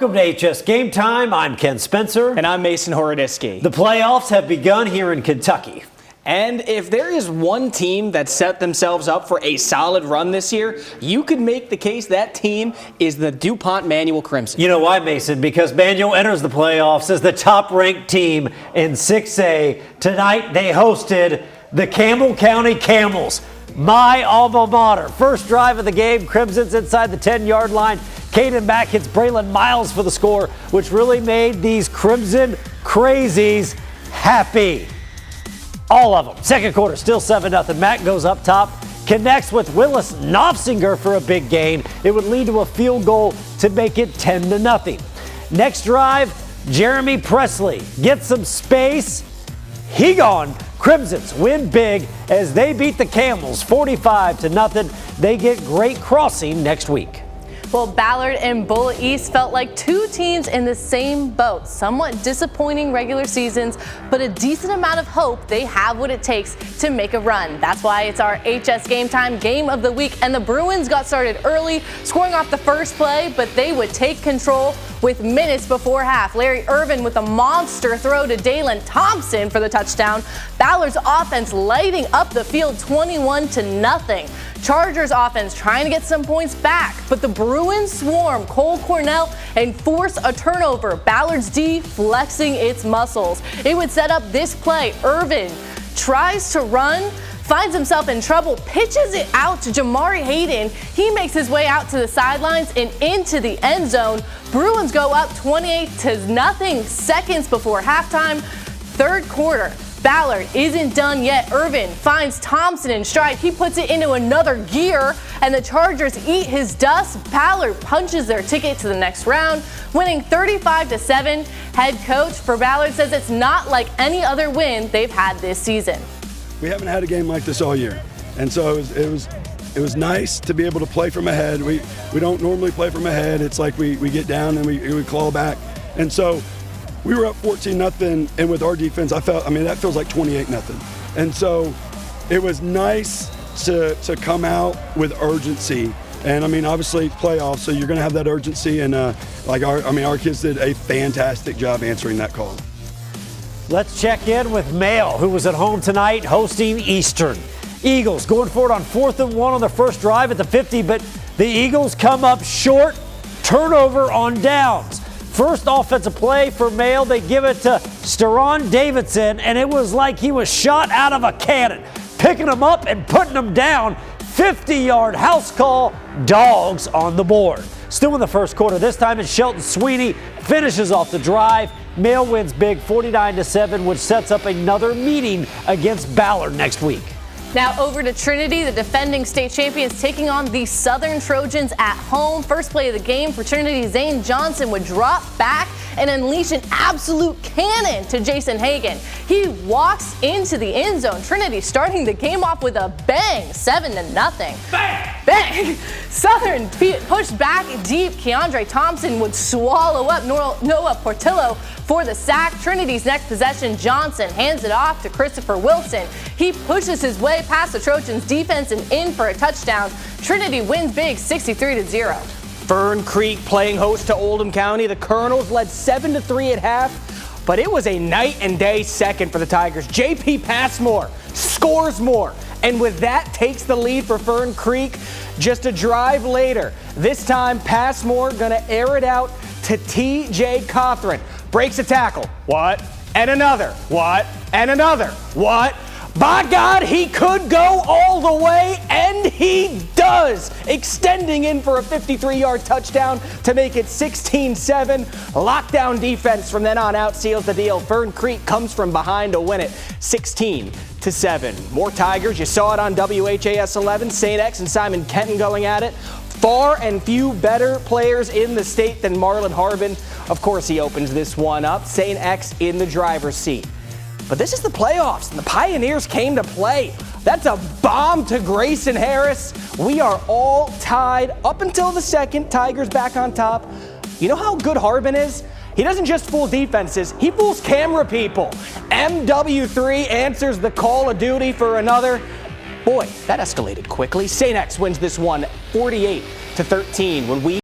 Welcome to HS Game Time. I'm Ken Spencer. And I'm Mason Horodisky. The playoffs have begun here in Kentucky. And if there is one team that set themselves up for a solid run this year, you could make the case that team is the DuPont Manual Crimson. You know why, Mason? Because Manual enters the playoffs as the top-ranked team in 6A. Tonight, they hosted the Campbell County Camels, my alma mater. First drive of the game, Crimson's inside the 10-yard line. Kenton back hits Braylon Miles for the score, which really made these Crimson crazies happy. All of them. Second quarter, still 7-0. Matt goes up top, connects with Willis Knopfsinger for a big gain. It would lead to a field goal to make it 10-0. Next drive, Jeremy Presley gets some space. He gone. Crimsons win big as they beat the Camels 45-0. They get great crossing next week. Well, Ballard and Bullitt East felt like two teams in the same boat. Somewhat disappointing regular seasons, but a decent amount of hope they have what it takes to make a run. That's why it's our HS Game Time Game of the Week. And the Bruins got started early, scoring off the first play, but they would take control with minutes before half. Larry Irvin with a monster throw to Dalen Thompson for the touchdown. Ballard's offense lighting up the field 21-0. Chargers offense trying to get some points back, but the Bruins swarm Cole Cornell and force a turnover. Ballard's D flexing its muscles. It would set up this play. Irvin tries to run, finds himself in trouble, pitches it out to Jamari Hayden. He makes his way out to the sidelines and into the end zone. Bruins go up 28-0 seconds before halftime. Third quarter. Ballard isn't done yet. Irvin finds Thompson in stride. He puts it into another gear, and the Chargers eat his dust. Ballard punches their ticket to the next round, winning 35-7. Head coach for Ballard says it's not like any other win they've had this season. We haven't had a game like this all year, and so it was nice to be able to play from ahead. We don't normally play from ahead. It's like we get down and we claw back, and so we were up 14-0, and with our defense, that feels like 28-0. And so it was nice to come out with urgency. And obviously playoffs, so you're going to have that urgency. And our kids did a fantastic job answering that call. Let's check in with Mail, who was at home tonight hosting Eastern. Eagles going for it on 4th and 1 on their first drive at the 50, but the Eagles come up short. Turnover on downs. First offensive play for Mail, they give it to Steron Davidson, and it was like he was shot out of a cannon. Picking him up and putting him down. 50-yard house call, Dogs on the board. Still in the first quarter. This time it's Shelton Sweeney finishes off the drive. Mail wins big 49-7, which sets up another meeting against Ballard next week. Now over to Trinity, the defending state champions taking on the Southern Trojans at home. First play of the game for Trinity, Zane Johnson would drop back and unleash an absolute cannon to Jason Hagan. He walks into the end zone. Trinity starting the game off with a bang, 7-0. Bang! Bang! Southern pushed back deep. Keandre Thompson would swallow up Noah Portillo for the sack. Trinity's next possession, Johnson hands it off to Christopher Wilson. He pushes his way past the Trojans defense and in for a touchdown. Trinity wins big 63-0. Fern Creek playing host to Oldham County. The Colonels led 7-3 at half, but it was a night and day second for the Tigers. JP Passmore scores more, and with that takes the lead for Fern Creek. Just a drive later, this time Passmore gonna air it out to TJ Cothran. Breaks a tackle. What? And another. What? And another. What? By God, he could go all the way, and he does, extending in for a 53-yard touchdown to make it 16-7. Lockdown defense from then on out seals the deal. Fern Creek comes from behind to win it 16-7. More Tigers. You saw it on WHAS 11. St. X and Simon Kenton going at it. Far and few better players in the state than Marlon Harbin. Of course, he opens this one up. St. X in the driver's seat. But this is the playoffs, and the Pioneers came to play. That's a bomb to Grayson Harris. We are all tied up until the second. Tigers back on top. You know how good Harbin is? He doesn't just fool defenses, he fools camera people. MW3 answers the call of duty for another. Boy, that escalated quickly. St. X wins this one 48-13 when we